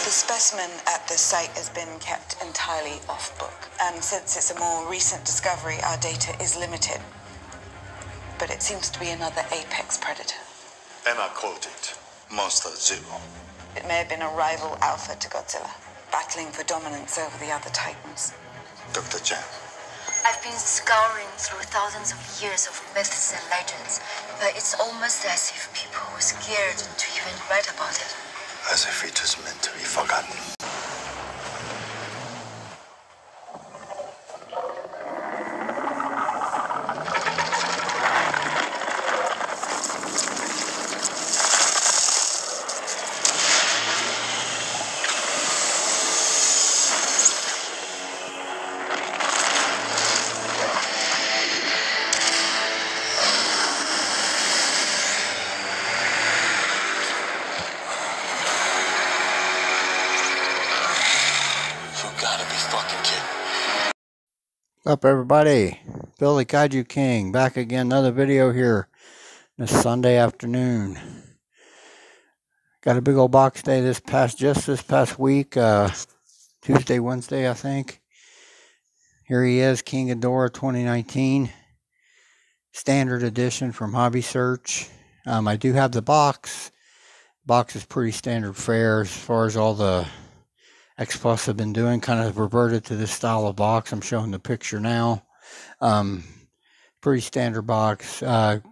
The specimen at the site has been kept entirely off-book, and since it's a more recent discovery, our data is limited. But it seems to be another apex predator. And I quote it, Monster Zero. It may have been a rival alpha to Godzilla, battling for dominance over the other titans. Dr. Chen. I've been scouring through thousands of years of myths and legends, but it's almost as if people were scared to even write about it. As if it is meant to be forgotten. What's up, everybody? Billy Kaiju King back again. Another video here this Sunday afternoon. Got a big old box day this past week, Tuesday, Wednesday, I think. Here he is, King Ghidorah 2019, standard edition from Hobby Search. I do have the box. Box is pretty standard fare as far as all the X Plus have been doing, kind of reverted to this style of box. I'm showing the picture now. Pretty standard box. Black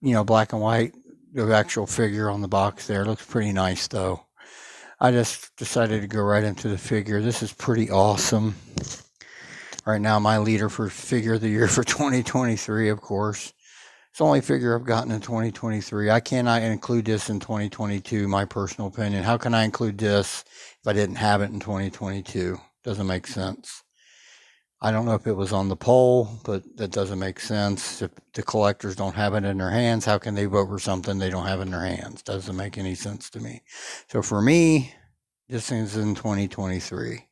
and white. The actual figure on the box there looks pretty nice, though. I just decided to go right into the figure. This is pretty awesome. Right now, my leader for figure of the year for 2023, of course. It's the only figure I've gotten in 2023. I cannot include this in 2022, my personal opinion. How can I include this if I didn't have it in 2022? Doesn't make sense. I don't know if it was on the poll, but that doesn't make sense. If the collectors don't have it in their hands, how can they vote for something they don't have in their hands? Doesn't make any sense to me. So for me, this thing's in 2023.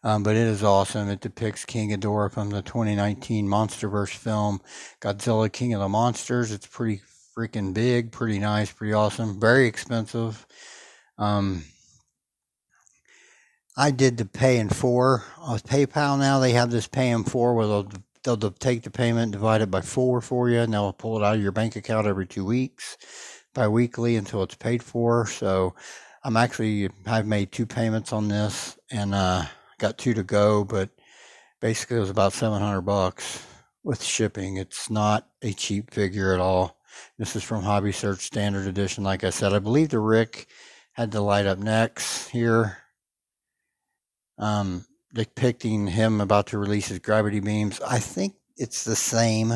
But it is awesome. It depicts King Ghidorah from the 2019 MonsterVerse film, Godzilla King of the Monsters. It's pretty freaking big, pretty nice, pretty awesome, very expensive. I did the pay in 4 on PayPal. Now they have this pay in 4 where they'll take the payment, divide it by 4 for you, and they'll pull it out of your bank account every 2 weeks, bi-weekly until it's paid for. So I've made 2 payments on this, and got 2 to go, but basically it was about $700 with shipping. It's not a cheap figure at all. This is from Hobby Search Standard Edition. Like I said, I believe the Rick had the light up necks here, depicting him about to release his gravity beams. I think it's the same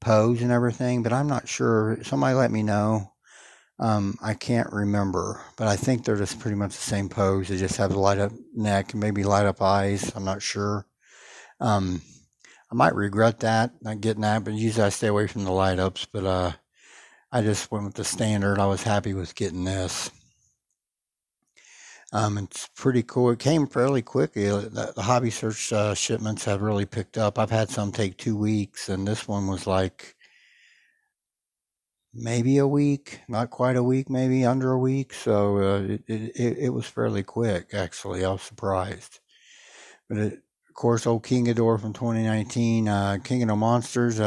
pose and everything, but I'm not sure. Somebody let me know. I can't remember, but I think they're just pretty much the same pose. They just have the light up neck and maybe light up eyes. I'm not sure. I might regret that, not getting that, but usually I stay away from the light ups, but I just went with the standard. I was happy with getting this. It's pretty cool. It came fairly quickly. The Hobby Search shipments have really picked up. I've had some take 2 weeks, and this one was like maybe a week, not quite a week, maybe under a week. So it was fairly quick, actually. I was surprised. But of course, old King Ghidorah from 2019, King of the Monsters,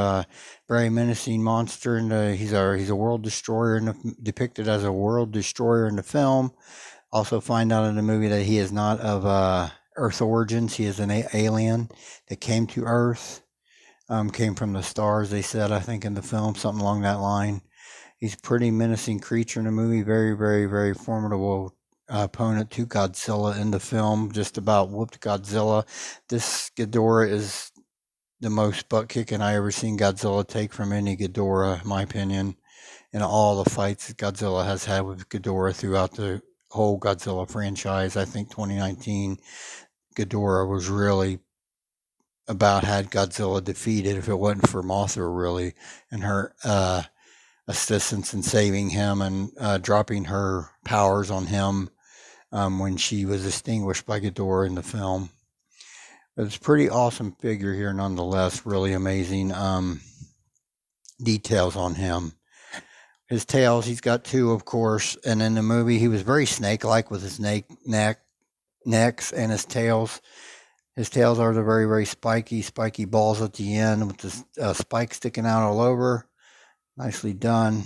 very menacing monster, and he's a world destroyer, depicted as a world destroyer in the film. Also find out in the movie that he is not of Earth origins. He is an alien that came to Earth, came from the stars, they said, I think, in the film, something along that line. He's a pretty menacing creature in the movie, very, very, very formidable opponent to Godzilla in the film, just about whooped Godzilla. This Ghidorah is the most butt-kicking I ever seen Godzilla take from any Ghidorah, in my opinion, in all the fights that Godzilla has had with Ghidorah throughout the whole Godzilla franchise. I think 2019 Ghidorah was really about had Godzilla defeated if it wasn't for Mothra, really, and her assistance in saving him and dropping her powers on him when she was extinguished by Ghidorah in the film. It's a pretty awesome figure here nonetheless, really amazing details on him. His tails, he's got two, of course. And in the movie, he was very snake-like with his necks and his tails. His tails are the very, very spiky balls at the end with the spikes sticking out all over. Nicely done.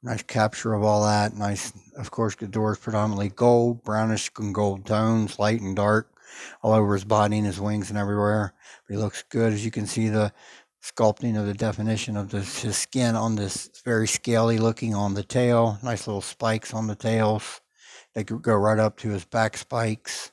Nice capture of all that. Nice, of course, Ghidorah's predominantly gold, brownish and gold tones, light and dark, all over his body and his wings and everywhere. But he looks good. As you can see, the sculpting of the definition of his skin on this very scaly looking on the tail. Nice little spikes on the tails. They go right up to his back spikes.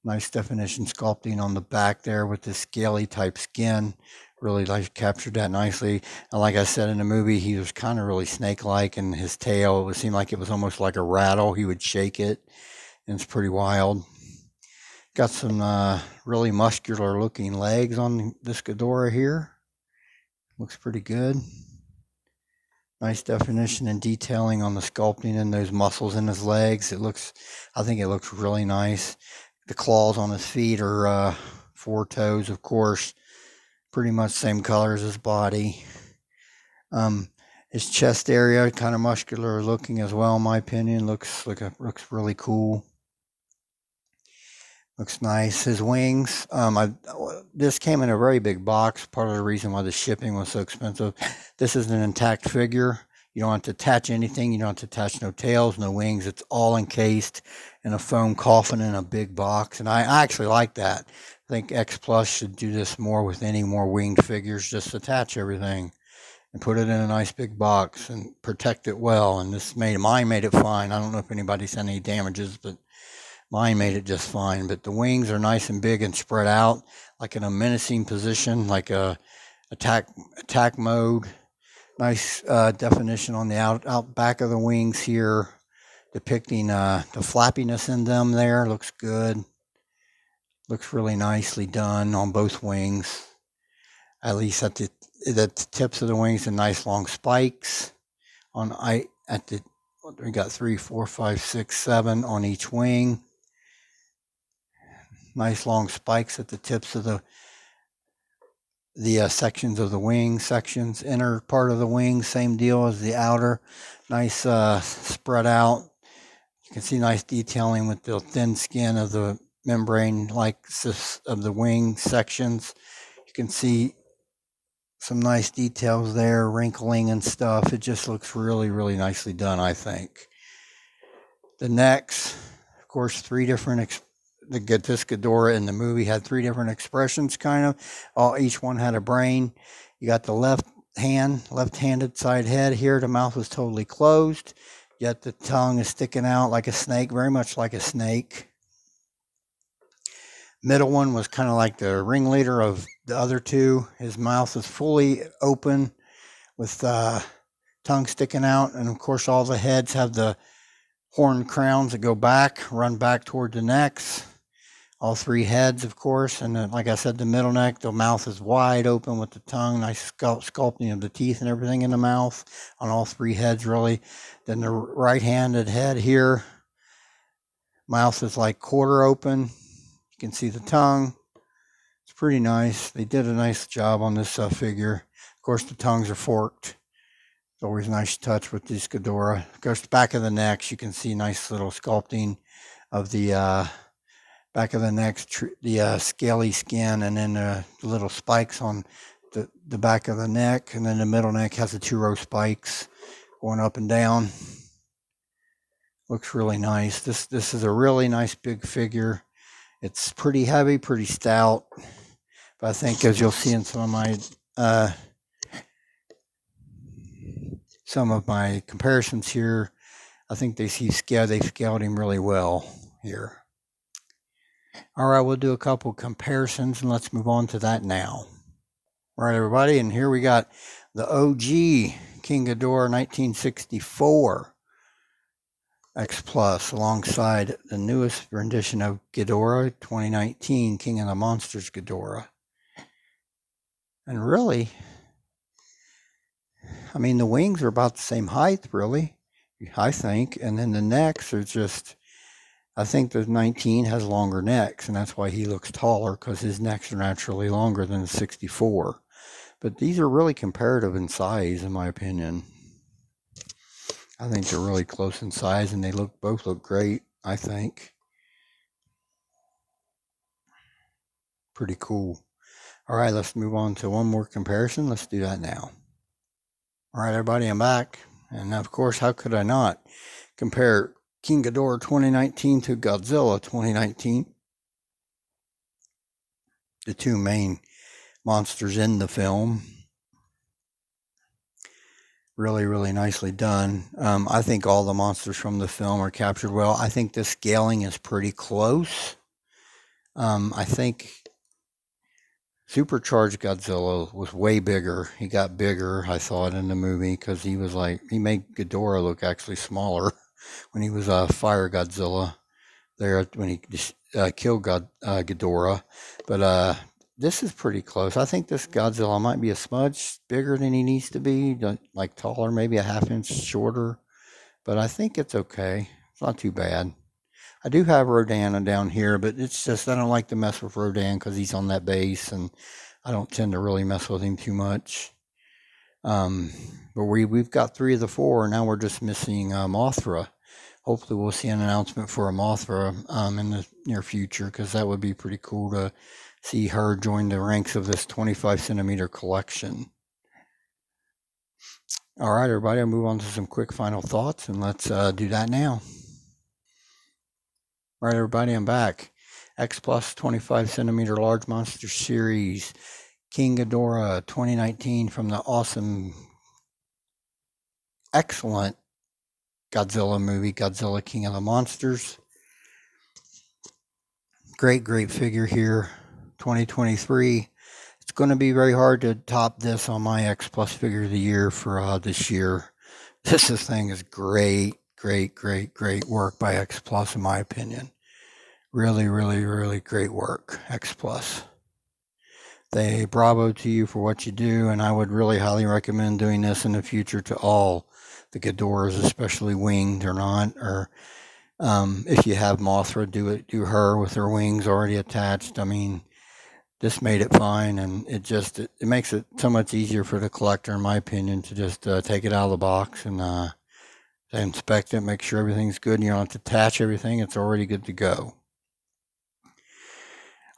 Nice definition sculpting on the back there with the scaly type skin. Really captured that nicely. And like I said in the movie, he was kind of really snake-like, and his tail, it would seem like it was almost like a rattle. He would shake it, and it's pretty wild. Got some really muscular looking legs on this Ghidorah here. Looks pretty good. Nice definition and detailing on the sculpting and those muscles in his legs. I think it looks really nice. The claws on his feet are 4 toes, of course. Pretty much same color as his body. His chest area, kind of muscular looking as well, in my opinion. Looks really cool. Looks nice. His wings. This came in a very big box. Part of the reason why the shipping was so expensive. This is an intact figure. You don't have to attach anything. You don't have to attach no tails, no wings. It's all encased in a foam coffin in a big box. And I actually like that. I think X Plus should do this more with any more winged figures. Just attach everything and put it in a nice big box and protect it well. And mine made it fine. I don't know if anybody's had any damages, but mine made it just fine. But the wings are nice and big and spread out, like in a menacing position, like a attack mode. Nice definition on the out back of the wings here, depicting the flappiness in them there. Looks good. Looks really nicely done on both wings. At least at the tips of the wings, the nice long spikes. We got 3, 4, 5, 6, 7 on each wing. Nice long spikes at the tips of the sections of the wing sections. Inner part of the wing, same deal as the outer. Nice spread out. You can see nice detailing with the thin skin of the membrane like of the wing sections. You can see some nice details there, wrinkling and stuff. It just looks really, really nicely done, I think. The necks, of course, 3 different this Ghidorah in the movie had 3 different expressions, kind of. Each one had a brain. You got the left-handed side head here. The mouth was totally closed, yet the tongue is sticking out like a snake, very much like a snake. Middle one was kind of like the ringleader of the other 2. His mouth is fully open with tongue sticking out. And of course, all the heads have the horn crowns that go back, run back toward the necks. All 3 heads, of course. And then, like I said, the middle neck, the mouth is wide open with the tongue. Nice sculpting of the teeth and everything in the mouth on all 3 heads, really. Then the right-handed head here, mouth is like quarter open. You can see the tongue. It's pretty nice. They did a nice job on this figure. Of course, the tongues are forked. It's always a nice touch with this Ghidorah. Of course, the back of the necks, you can see nice little sculpting of the back of the neck, the scaly skin, and then the little spikes on the back of the neck. And then the middle neck has the 2-row spikes going up and down. Looks really nice. This is a really nice big figure. It's pretty heavy, pretty stout, but I think, as you'll see in some of my comparisons here, I think they've scaled him really well here. All right, we'll do a couple comparisons, and let's move on to that now. All right, everybody, and here we got the OG King Ghidorah 1964. X Plus alongside the newest rendition of Ghidorah 2019 King of the Monsters Ghidorah. And really, I mean, the wings are about the same height, really, I think. And then the necks are just, I think the 19 has longer necks, and that's why he looks taller, because his necks are naturally longer than the 64. But these are really comparative in size, in my opinion. I think they're really close in size, and they both look great, I think. Pretty cool. All right, let's move on to one more comparison. Let's do that now. All right, everybody, I'm back. And of course, how could I not compare King Ghidorah 2019 to Godzilla 2019? The two main monsters in the film. Really, really nicely done. I think all the monsters from the film are captured well. I think the scaling is pretty close. I think Supercharged Godzilla was way bigger. He got bigger, I thought, in the movie because he made Ghidorah look actually smaller when he was Fire Godzilla there when he killed Ghidorah. But this is pretty close. I think this Godzilla might be a smudge bigger than he needs to be, like taller, maybe a half-inch shorter. But I think it's okay. It's not too bad. I do have Rodan down here, but it's just I don't like to mess with Rodan because he's on that base, and I don't tend to really mess with him too much. But we've got 3 of the 4. Now we're just missing Mothra. Hopefully we'll see an announcement for a Mothra in the near future, because that would be pretty cool to see her join the ranks of this 25 centimeter collection. All right, everybody, I'll move on to some quick final thoughts, and let's do that now. All right, everybody, I'm back. X Plus 25 centimeter large monster series, King Ghidorah 2019 from the awesome, excellent Godzilla movie, Godzilla King of the Monsters. Great figure here. 2023. It's going to be very hard to top this on my X Plus figure of the year for this year. This thing is great work by X Plus, in my opinion. Really great work, X Plus. Bravo to you for what you do, and I would really highly recommend doing this in the future to all the Ghidorahs, especially winged or not, or if you have Mothra, do her with her wings already attached. I mean, this made it fine, and it makes it so much easier for the collector, in my opinion, to just take it out of the box and inspect it, make sure everything's good, and you don't have to attach everything. It's already good to go.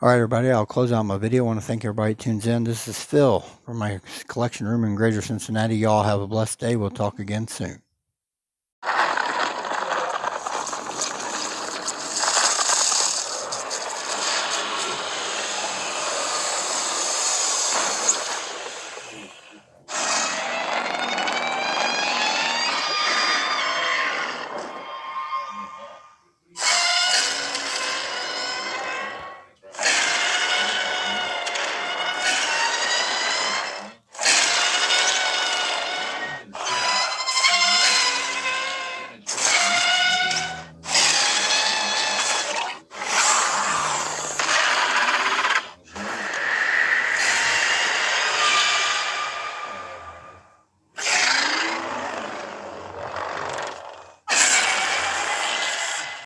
All right, everybody, I'll close out my video. I want to thank everybody who tunes in. This is Phil from my collection room in Greater Cincinnati. Y'all have a blessed day. We'll talk again soon.